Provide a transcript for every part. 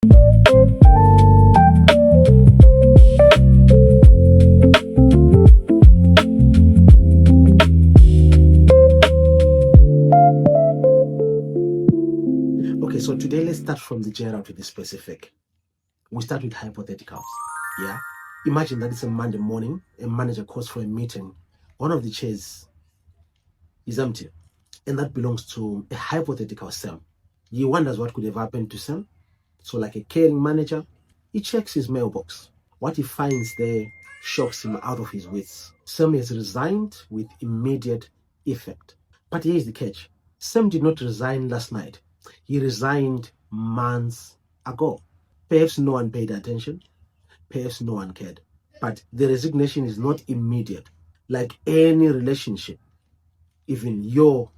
Okay, so today let's start from the general to the specific. We start with hypotheticals. Yeah. Imagine that it's a Monday morning, a manager calls for a meeting. One of the chairs is empty, and that belongs to a hypothetical Sam. He wonders what could have happened to Sam. So, like a caring manager, he checks his mailbox. What he finds there shocks him out of his wits. Sam has resigned with immediate effect. But here's the catch. Sam did not resign last night. He resigned months ago. Perhaps no one paid attention. Perhaps no one cared. But the resignation is not immediate. Like any relationship, even your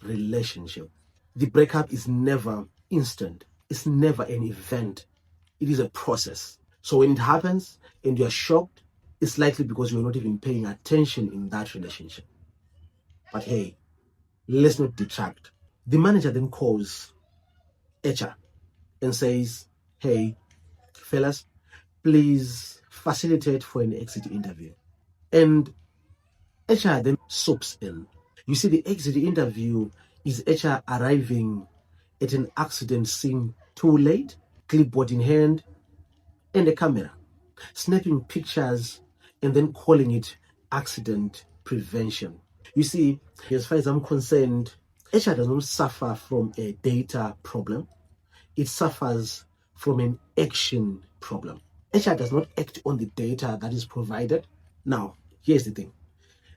relationship, the breakup is never instant. It's never an event. It is a process. So when it happens and you're shocked, it's likely because you're not even paying attention in that relationship. But hey, let's not detract. The manager then calls HR and says, hey, fellas, please facilitate for an exit interview. And HR then swoops in. You see, the exit interview is HR arriving at an accident scene too late, clipboard in hand, and a camera, snapping pictures and then calling it accident prevention. You see, as far as I'm concerned, HR does not suffer from a data problem. It suffers from an action problem. HR does not act on the data that is provided. Now, here's the thing.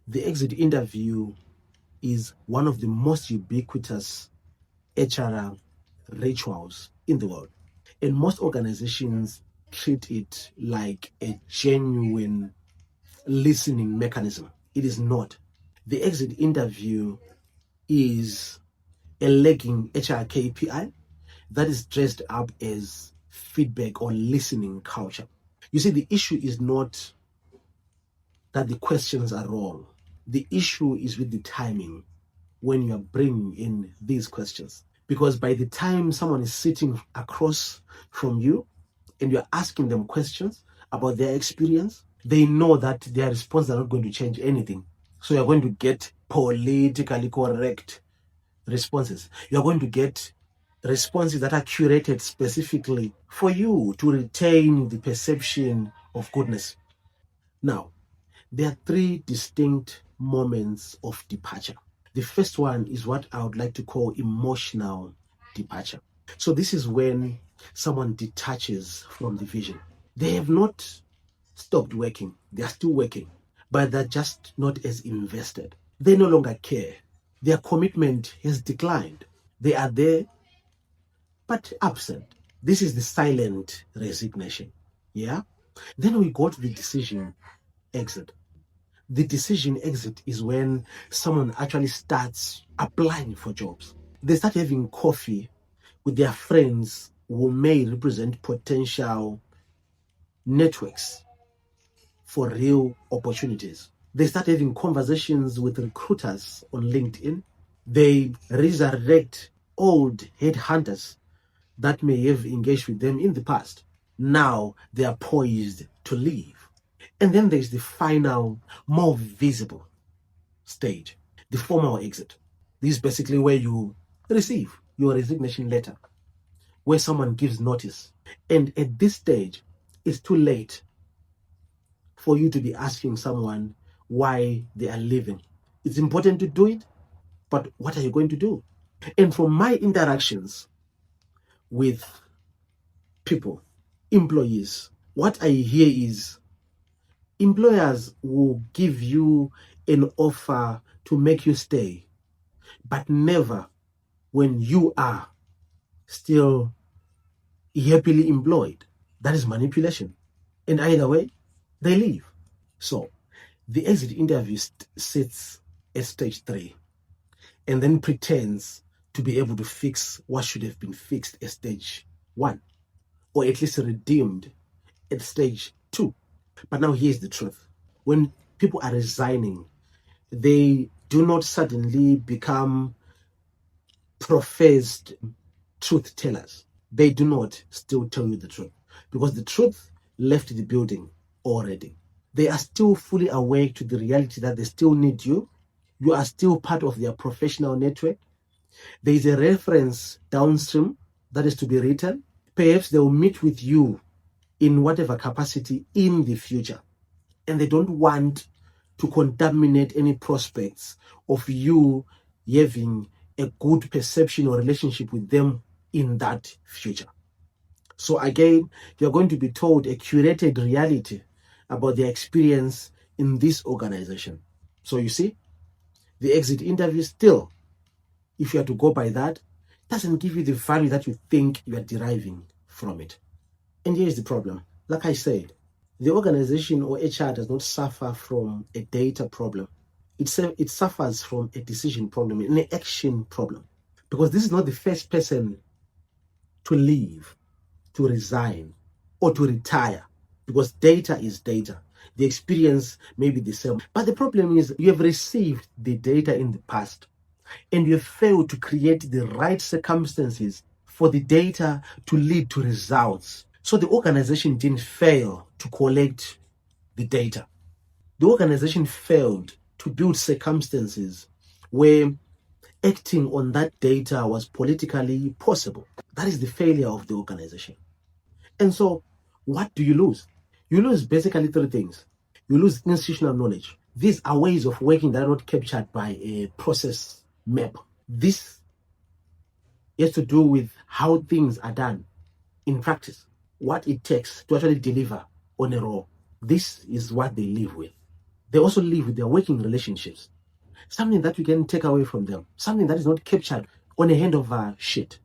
The exit interview is one of the most ubiquitous HR rituals in the world. And most organizations treat it like a genuine listening mechanism. It is not. The exit interview is a lagging HR KPI that is dressed up as feedback or listening culture. You see, the issue is not that the questions are wrong. The issue is with the timing when you are bringing in these questions. Because by the time someone is sitting across from you and you're asking them questions about their experience, they know that their responses are not going to change anything. So you're going to get politically correct responses. You're going to get responses that are curated specifically for you to retain the perception of goodness. Now, there are three distinct moments of departure. The first one is what I would like to call emotional departure. So this is when someone detaches from the vision. They have not stopped working. They are still working, but they're just not as invested. They no longer care. Their commitment has declined. They are there, but absent. This is the silent resignation. Yeah? Then we go to the decision exit. The decision exit is when someone actually starts applying for jobs. They start having coffee with their friends who may represent potential networks for real opportunities. They start having conversations with recruiters on LinkedIn. They resurrect old headhunters that may have engaged with them in the past. Now they are poised to leave. And then there's the final, more visible stage, the formal exit. This is basically where you receive your resignation letter, where someone gives notice. And at this stage, it's too late for you to be asking someone why they are leaving. It's important to do it, but what are you going to do? And from my interactions with people, employees, what I hear is employers will give you an offer to make you stay, but never when you are still happily employed. That is manipulation. And either way, they leave. So the exit interview sits at stage 3 and then pretends to be able to fix what should have been fixed at stage 1, or at least redeemed at stage 2. But now here's the truth. When people are resigning, they do not suddenly become professed truth tellers. they do not still tell you the truth, because the truth left the building already. They are still fully awake to the reality that they still need you. You are still part of their professional network. There is a reference downstream that is to be written. Perhaps they will meet with you in whatever capacity in the future. And they don't want to contaminate any prospects of you having a good perception or relationship with them in that future. So again, you're going to be told a curated reality about their experience in this organization. So you see, the exit interview still, if you are to go by that, doesn't give you the value that you think you are deriving from it. And here's the problem. Like I said, the organization or HR does not suffer from a data problem. It suffers from a decision problem, an action problem. Because this is not the first person to leave, to resign, or to retire. Because data is data. The experience may be the same. But the problem is you have received the data in the past, and you have failed to create the right circumstances for the data to lead to results. So the organization didn't fail to collect the data. The organization failed to build circumstances where acting on that data was politically possible. That is the failure of the organization. And so, what do you lose? You lose basically three things. You lose institutional knowledge. These are ways of working that are not captured by a process map. This has to do with how things are done in practice, what it takes to actually deliver on a role. This is what they live with. They also live with their working relationships, something that you can take away from them, something that is not captured on a hand of a sheet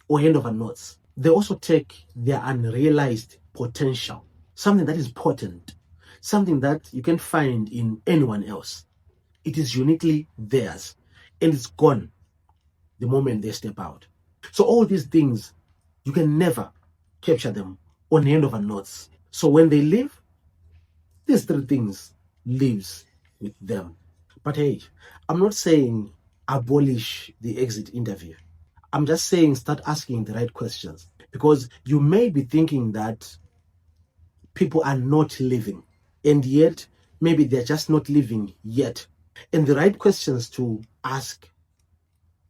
or hand of a notes. They also take their unrealized potential, something that is potent, something that you can find in anyone else. It is uniquely theirs, and it's gone the moment they step out. So all these things, you can never capture them on the end of a notes. So when they leave, these three things lives with them. But hey, I'm not saying abolish the exit interview. I'm just saying start asking the right questions, because you may be thinking that people are not leaving, and yet maybe they're just not leaving yet. And the right questions to ask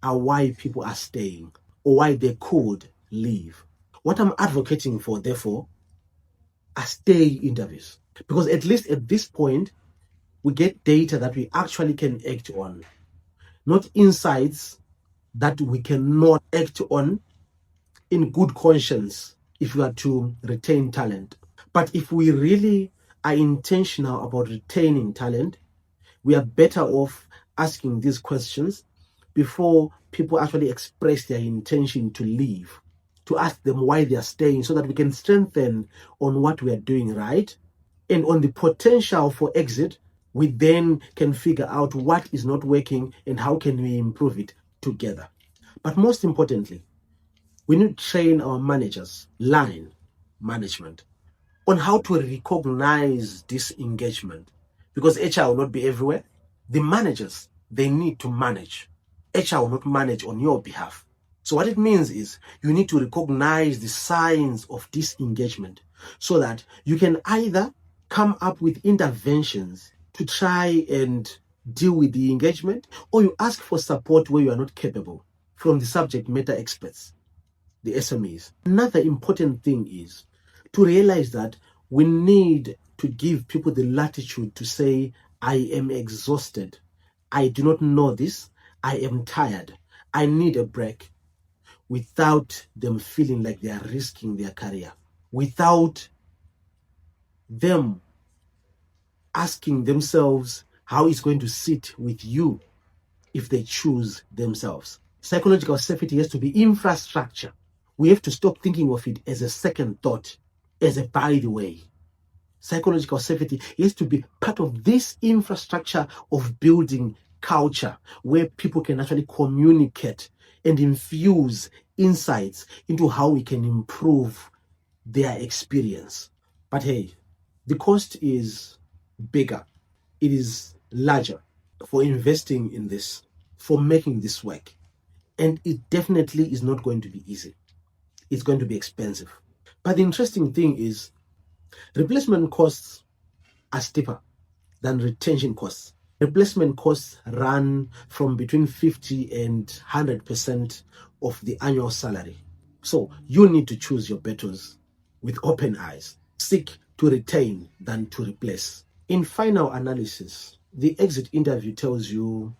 are why people are staying or why they could leave. What I'm advocating for, therefore, are stay interviews, because at least at this point, we get data that we actually can act on, not insights that we cannot act on in good conscience if we are to retain talent. But if we really are intentional about retaining talent, we are better off asking these questions before people actually express their intention to leave, to ask them why they are staying, so that we can strengthen on what we are doing right, and on the potential for exit, we then can figure out what is not working and how can we improve it together. But most importantly, we need to train our managers, line management, on how to recognize disengagement, because HR will not be everywhere. The managers, they need to manage. HR will not manage on your behalf. So what it means is you need to recognize the signs of disengagement so that you can either come up with interventions to try and deal with the engagement, or you ask for support where you are not capable from the subject matter experts, the SMEs. Another important thing is to realize that we need to give people the latitude to say, I am exhausted. I do not know this. I am tired. I need a break, without them feeling like they are risking their career, without them asking themselves how it's going to sit with you if they choose themselves. Psychological safety has to be infrastructure. We have to stop thinking of it as a second thought, as a by the way. Psychological safety has to be part of this infrastructure of building culture where people can actually communicate and infuse insights into how we can improve their experience. But hey, the cost is bigger. It is larger for investing in this, for making this work. And it definitely is not going to be easy. it's going to be expensive. But the interesting thing is replacement costs are steeper than retention costs. Replacement costs run from between 50 and 100% of the annual salary. So you need to choose your battles with open eyes. Seek to retain than to replace. In final analysis, the exit interview tells you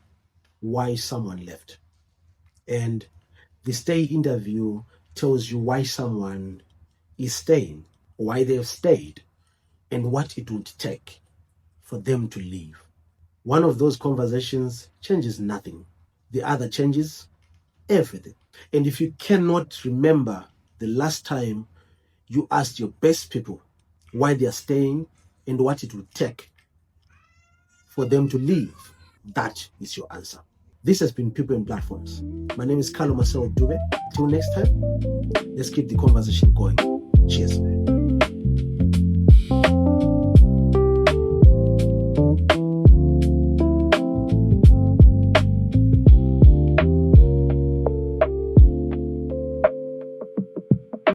why someone left. And the stay interview tells you why someone is staying, why they've stayed, and what it would take for them to leave. One of those conversations changes nothing. The other changes everything. And if you cannot remember the last time you asked your best people why they are staying and what it would take for them to leave, that is your answer. This has been People and Platforms. My name is Carlo-Marcel Dube. Till next time, let's keep the conversation going. Cheers.